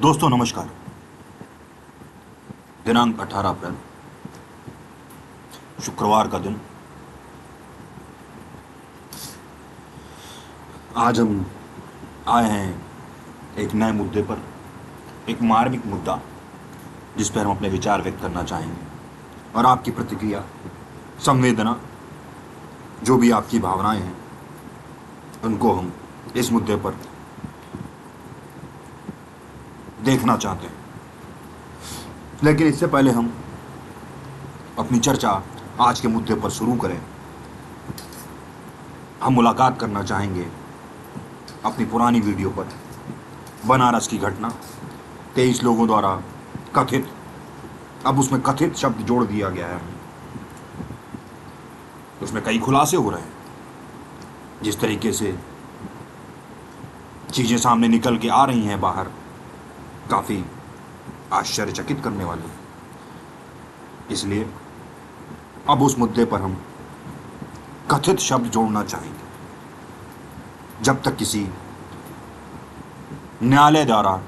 दोस्तों नमस्कार। दिनांक 18 अप्रैल शुक्रवार का दिन। आज हम आए हैं एक नए मुद्दे पर, एक मार्मिक मुद्दा जिस पर हम अपने विचार व्यक्त करना चाहेंगे और आपकी प्रतिक्रिया, संवेदना, जो भी आपकी भावनाएं हैं उनको हम इस मुद्दे पर देखना चाहते हैं। लेकिन इससे पहले हम अपनी चर्चा आज के मुद्दे पर शुरू करें, हम मुलाकात करना चाहेंगे अपनी पुरानी वीडियो पर। बनारस की घटना 23 लोगों द्वारा कथित, अब उसमें कथित शब्द जोड़ दिया गया है, उसमें कई खुलासे हो रहे हैं। जिस तरीके से चीज़ें सामने निकल के आ रही हैं बाहर, काफ़ी आश्चर्यचकित करने वाली। इसलिए अब उस मुद्दे पर हम कथित शब्द जोड़ना चाहेंगे जब तक किसी न्यायालय द्वारा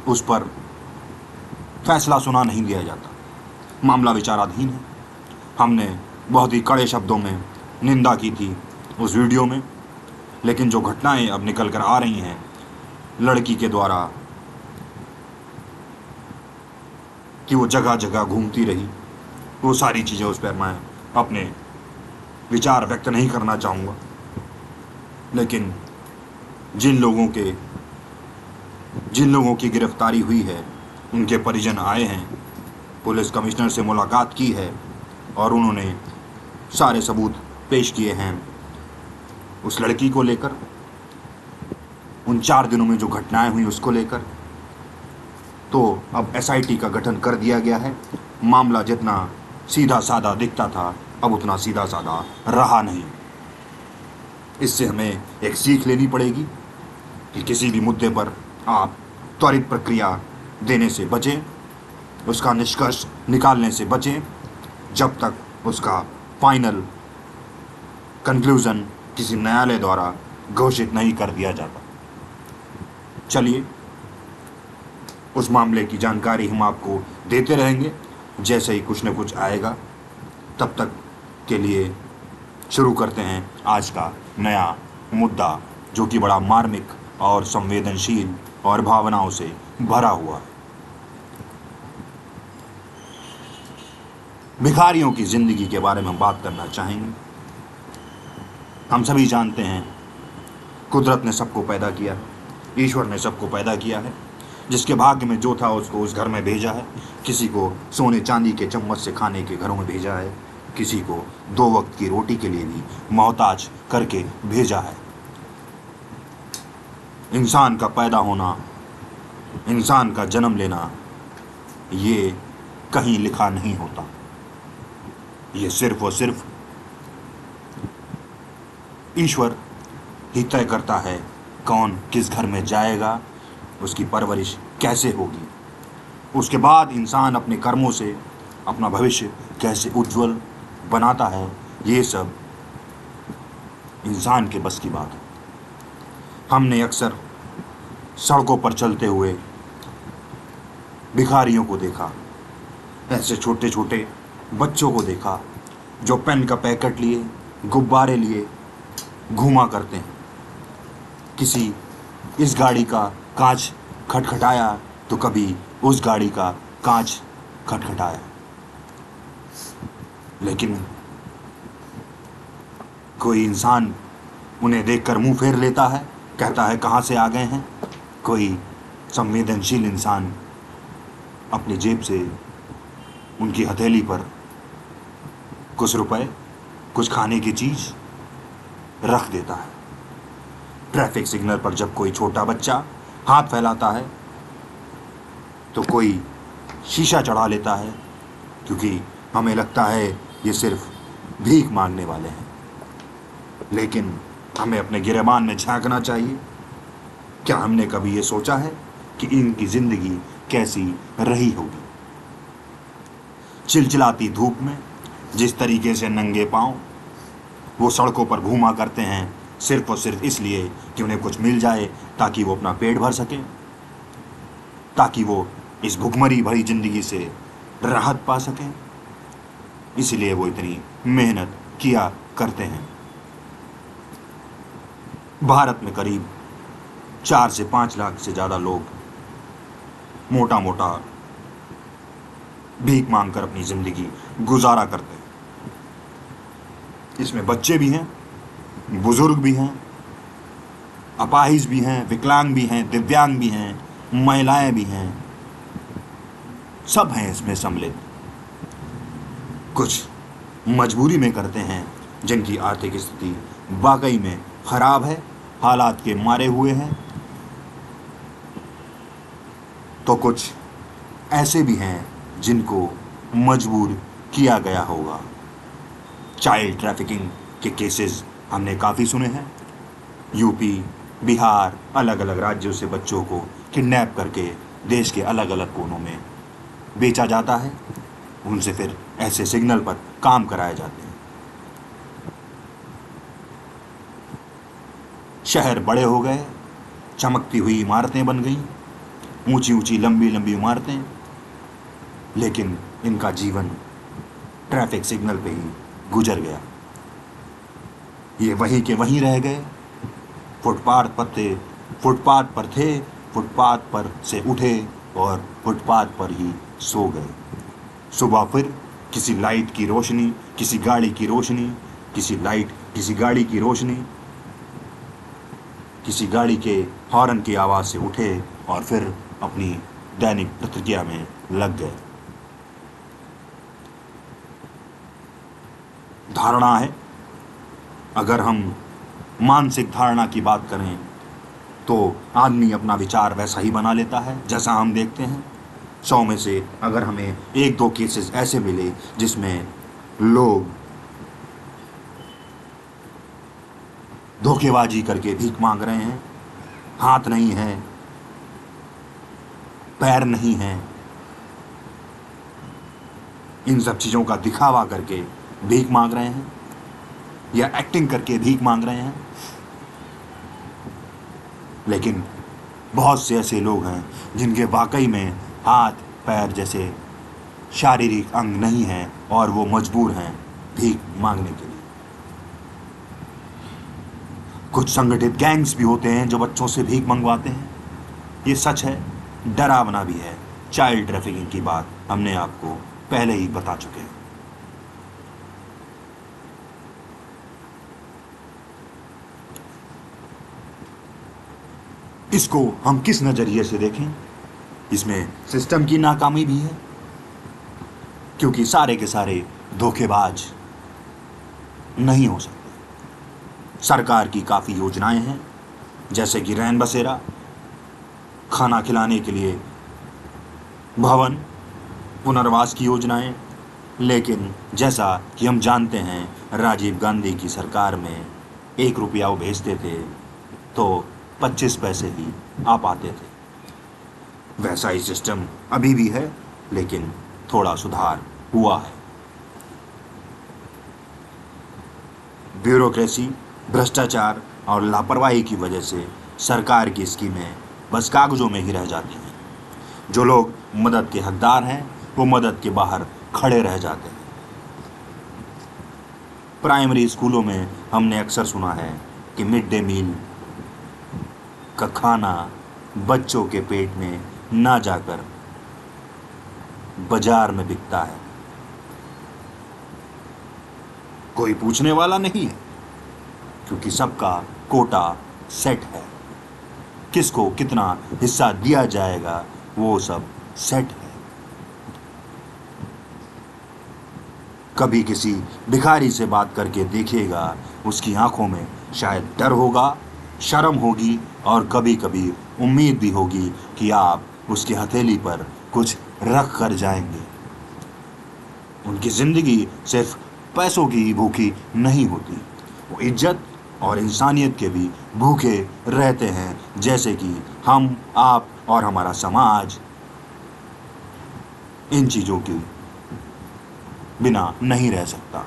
उस पर फैसला सुना नहीं दिया जाता। मामला विचाराधीन है। हमने बहुत ही कड़े शब्दों में निंदा की थी उस वीडियो में, लेकिन जो घटनाएं अब निकल कर आ रही हैं लड़की के द्वारा कि वो जगह जगह घूमती रही, वो सारी चीज़ें, उस पर मैं अपने विचार व्यक्त नहीं करना चाहूँगा। लेकिन जिन लोगों की गिरफ्तारी हुई है, उनके परिजन आए हैं, पुलिस कमिश्नर से मुलाकात की है और उन्होंने सारे सबूत पेश किए हैं उस लड़की को लेकर, उन 4 दिनों में जो घटनाएं हुई उसको लेकर। तो अब एसआईटी का गठन कर दिया गया है। मामला जितना सीधा साधा दिखता था अब उतना सीधा साधा रहा नहीं। इससे हमें एक सीख लेनी पड़ेगी कि किसी भी मुद्दे पर आप त्वरित प्रक्रिया देने से बचें, उसका निष्कर्ष निकालने से बचें जब तक उसका फाइनल कंक्लूजन किसी न्यायालय द्वारा घोषित नहीं कर दिया जाता। चलिए, उस मामले की जानकारी हम आपको देते रहेंगे जैसे ही कुछ न कुछ आएगा। तब तक के लिए शुरू करते हैं आज का नया मुद्दा, जो कि बड़ा मार्मिक और संवेदनशील और भावनाओं से भरा हुआ है। भिखारियों की ज़िंदगी के बारे में हम बात करना चाहेंगे। हम सभी जानते हैं कुदरत ने सबको पैदा किया है, ईश्वर ने सबको पैदा किया है। जिसके भाग्य में जो था उसको उस घर में भेजा है। किसी को सोने चांदी के चम्मच से खाने के घरों में भेजा है, किसी को 2 वक्त की रोटी के लिए भी मोहताज करके भेजा है। इंसान का पैदा होना, इंसान का जन्म लेना, ये कहीं लिखा नहीं होता। ये सिर्फ और सिर्फ ईश्वर ही तय करता है कौन किस घर में जाएगा, उसकी परवरिश कैसे होगी। उसके बाद इंसान अपने कर्मों से अपना भविष्य कैसे उज्जवल बनाता है, ये सब इंसान के बस की बात है। हमने अक्सर सड़कों पर चलते हुए भिखारियों को देखा, ऐसे छोटे छोटे बच्चों को देखा जो पेन का पैकेट लिए, गुब्बारे लिए घूमा करते हैं। किसी इस गाड़ी का कांच खटखटाया तो कभी उस गाड़ी का कांच खटखटाया, लेकिन कोई इंसान उन्हें देखकर मुंह फेर लेता है, कहता है कहाँ से आ गए हैं। कोई संवेदनशील इंसान अपनी जेब से उनकी हथेली पर कुछ रुपए, कुछ खाने की चीज़ रख देता है। ट्रैफिक सिग्नल पर जब कोई छोटा बच्चा हाथ फैलाता है तो कोई शीशा चढ़ा लेता है, क्योंकि हमें लगता है ये सिर्फ भीख मांगने वाले हैं। लेकिन हमें अपने गिरेबान में झांकना चाहिए। क्या हमने कभी ये सोचा है कि इनकी ज़िंदगी कैसी रही होगी? चिलचिलाती धूप में जिस तरीके से नंगे पांव वो सड़कों पर घूमा करते हैं, सिर्फ और सिर्फ इसलिए कि उन्हें कुछ मिल जाए ताकि वो अपना पेट भर सकें। ताकि वो इस भुखमरी भरी ज़िंदगी से राहत पा सकें। इसलिए वो इतनी मेहनत किया करते हैं। भारत में करीब 4 से 5 लाख से ज़्यादा लोग मोटा मोटा भीख मांगकर अपनी ज़िंदगी गुजारा करते हैं। इसमें बच्चे भी हैं, बुजुर्ग भी हैं, अपाहिज भी हैं, विकलांग भी हैं, दिव्यांग भी हैं, महिलाएं भी हैं, सब हैं इसमें सम्मिलित। कुछ मजबूरी में करते हैं, जिनकी आर्थिक स्थिति वाकई में खराब है, हालात के मारे हुए हैं। तो कुछ ऐसे भी हैं जिनको मजबूर किया गया होगा। चाइल्ड ट्रैफिकिंग के केसेस हमने काफ़ी सुने हैं। यूपी, बिहार, अलग अलग राज्यों से बच्चों को किडनैप करके देश के अलग अलग कोनों में बेचा जाता है। उनसे फिर ऐसे सिग्नल पर काम कराए जाते हैं। शहर बड़े हो गए, चमकती हुई इमारतें बन गई, ऊंची ऊंची लंबी लंबी इमारतें, लेकिन इनका जीवन ट्रैफिक सिग्नल पे ही गुजर गया। ये वहीं के वहीं रह गए, फुटपाथ पर थे, फुटपाथ पर से उठे और फुटपाथ पर ही सो गए। सुबह फिर किसी लाइट की रोशनी, किसी गाड़ी की रोशनी, किसी गाड़ी की रोशनी, किसी गाड़ी के हॉर्न की आवाज़ से उठे और फिर अपनी दैनिक प्रतिक्रिया में लग गए। धारणा है, अगर हम मानसिक धारणा की बात करें तो आदमी अपना विचार वैसा ही बना लेता है जैसा हम देखते हैं। 100 में से अगर हमें 1-2 केसेस ऐसे मिले जिसमें लोग धोखेबाजी करके भीख मांग रहे हैं, हाथ नहीं है, पैर नहीं है, इन सब चीज़ों का दिखावा करके भीख मांग रहे हैं या एक्टिंग करके भीख मांग रहे हैं, लेकिन बहुत से ऐसे लोग हैं जिनके वाकई में हाथ पैर जैसे शारीरिक अंग नहीं हैं और वो मजबूर हैं भीख मांगने के लिए। कुछ संगठित गैंग्स भी होते हैं जो बच्चों से भीख मंगवाते हैं। ये सच है, डरावना भी है। चाइल्ड ट्रैफिकिंग की बात हमने आपको पहले ही बता चुके हैं। इसको हम किस नज़रिए से देखें? इसमें सिस्टम की नाकामी भी है, क्योंकि सारे के सारे धोखेबाज नहीं हो सकते। सरकार की काफ़ी योजनाएं हैं, जैसे कि रैन बसेरा, खाना खिलाने के लिए भवन, पुनर्वास की योजनाएं, लेकिन जैसा कि हम जानते हैं राजीव गांधी की सरकार में 1 रुपया वो भेजते थे तो 25 पैसे ही आ पाते थे। वैसा ही सिस्टम अभी भी है, लेकिन थोड़ा सुधार हुआ है। ब्यूरोक्रेसी, भ्रष्टाचार और लापरवाही की वजह से सरकार की स्कीमें बस कागजों में ही रह जाती हैं। जो लोग मदद के हकदार हैं वो मदद के बाहर खड़े रह जाते हैं। प्राइमरी स्कूलों में हमने अक्सर सुना है कि मिड डे मील का खाना बच्चों के पेट में ना जाकर बाजार में बिकता है। कोई पूछने वाला नहीं है, क्योंकि सबका कोटा सेट है। किसको कितना हिस्सा दिया जाएगा वो सब सेट है। कभी किसी भिखारी से बात करके देखिएगा, उसकी आंखों में शायद डर होगा, शर्म होगी और कभी कभी उम्मीद भी होगी कि आप उसकी हथेली पर कुछ रख कर जाएंगे। उनकी ज़िंदगी सिर्फ पैसों की ही भूखी नहीं होती, वो इज्जत और इंसानियत के भी भूखे रहते हैं, जैसे कि हम, आप और हमारा समाज इन चीज़ों के बिना नहीं रह सकता।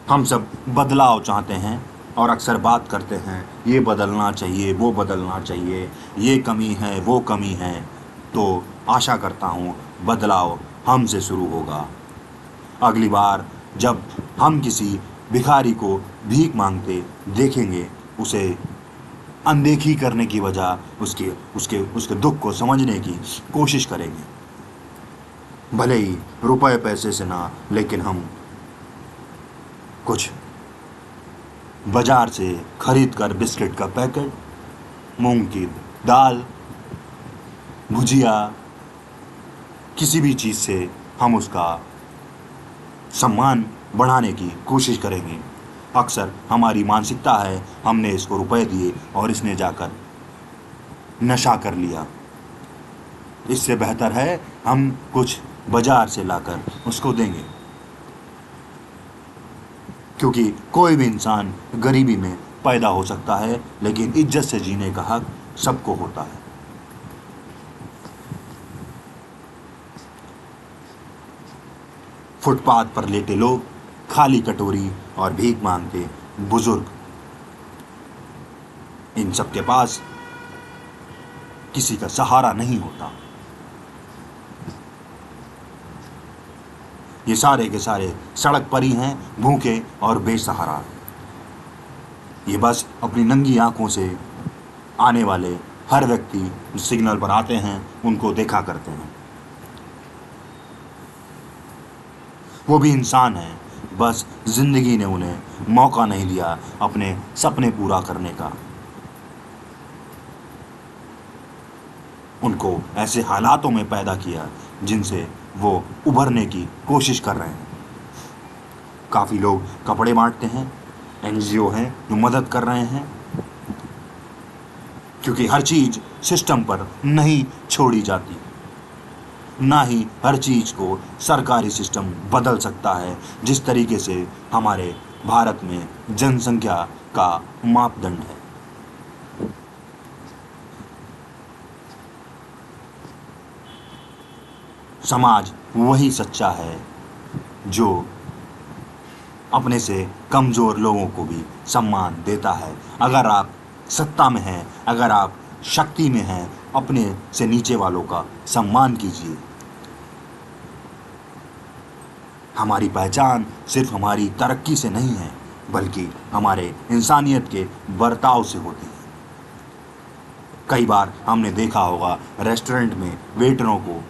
हम सब बदलाव चाहते हैं, और अक्सर बात करते हैं ये बदलना चाहिए, वो बदलना चाहिए, ये कमी है, वो कमी है, तो आशा करता हूँ बदलाव हमसे शुरू होगा। अगली बार जब हम किसी भिखारी को भीख मांगते देखेंगे, उसे अनदेखी करने की बजाय उसके उसके उसके दुख को समझने की कोशिश करेंगे। भले ही रुपए पैसे से ना, लेकिन हम कुछ बाजार से खरीद कर बिस्किट का पैकेट, मूंग की दाल, भुजिया, किसी भी चीज़ से हम उसका सम्मान बढ़ाने की कोशिश करेंगे। अक्सर हमारी मानसिकता है हमने इसको रुपए दिए और इसने जाकर नशा कर लिया। इससे बेहतर है हम कुछ बाजार से लाकर उसको देंगे, क्योंकि कोई भी इंसान गरीबी में पैदा हो सकता है, लेकिन इज्जत से जीने का हक सबको होता है। फुटपाथ पर लेटे लोग, खाली कटोरी और भीख मांगते बुजुर्ग, इन सब के पास किसी का सहारा नहीं होता। ये सारे के सारे सड़क पर ही हैं, भूखे और बेसहारा। ये बस अपनी नंगी आंखों से आने वाले हर व्यक्ति सिग्नल पर आते हैं उनको देखा करते हैं। वो भी इंसान हैं, बस जिंदगी ने उन्हें मौका नहीं दिया अपने सपने पूरा करने का। उनको ऐसे हालातों में पैदा किया जिनसे वो उभरने की कोशिश कर रहे हैं। काफ़ी लोग कपड़े बांटते हैं, एनजीओ हैं जो मदद कर रहे हैं, क्योंकि हर चीज़ सिस्टम पर नहीं छोड़ी जाती। ना ही हर चीज़ को सरकारी सिस्टम बदल सकता है, जिस तरीके से हमारे भारत में जनसंख्या का मापदंड है। समाज वही सच्चा है जो अपने से कमज़ोर लोगों को भी सम्मान देता है। अगर आप सत्ता में हैं, अगर आप शक्ति में हैं, अपने से नीचे वालों का सम्मान कीजिए। हमारी पहचान सिर्फ हमारी तरक्की से नहीं है, बल्कि हमारे इंसानियत के बर्ताव से होती है। कई बार हमने देखा होगा रेस्टोरेंट में वेटरों को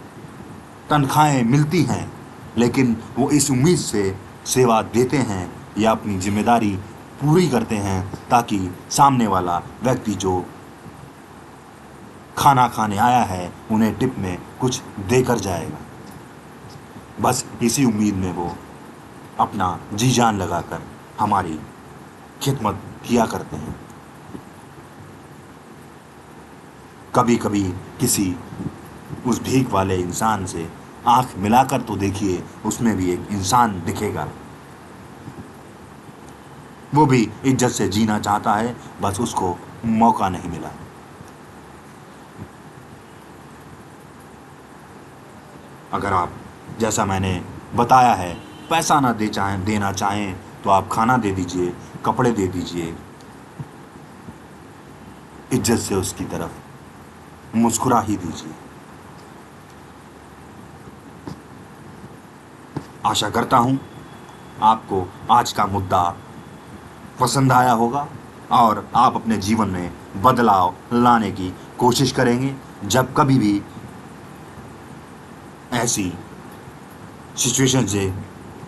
तनख्वाहें मिलती हैं, लेकिन वो इस उम्मीद से सेवा देते हैं या अपनी जिम्मेदारी पूरी करते हैं ताकि सामने वाला व्यक्ति जो खाना खाने आया है उन्हें टिप में कुछ देकर जाएगा। बस इसी उम्मीद में वो अपना जी जान लगाकर हमारी खिदमत किया करते हैं। कभी कभी किसी उस भीख वाले इंसान से आंख मिलाकर तो देखिए, उसमें भी एक इंसान दिखेगा। वो भी इज्जत से जीना चाहता है, बस उसको मौका नहीं मिला। अगर आप, जैसा मैंने बताया है, पैसा ना देना चाहें तो आप खाना दे दीजिए, कपड़े दे दीजिए, इज्जत से उसकी तरफ मुस्कुरा ही दीजिए। आशा करता हूँ आपको आज का मुद्दा पसंद आया होगा और आप अपने जीवन में बदलाव लाने की कोशिश करेंगे। जब कभी भी ऐसी सिचुएशन से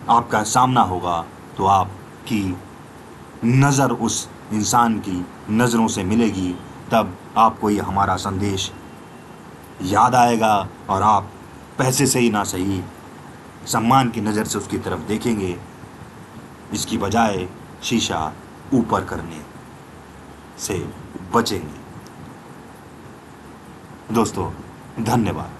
आपका सामना होगा तो आपकी नज़र उस इंसान की नज़रों से मिलेगी, तब आपको ये हमारा संदेश याद आएगा और आप पैसे से ही ना सही सम्मान की नज़र से उसकी तरफ देखेंगे, इसकी बजाय शीशा ऊपर करने से बचेंगे। दोस्तों, धन्यवाद।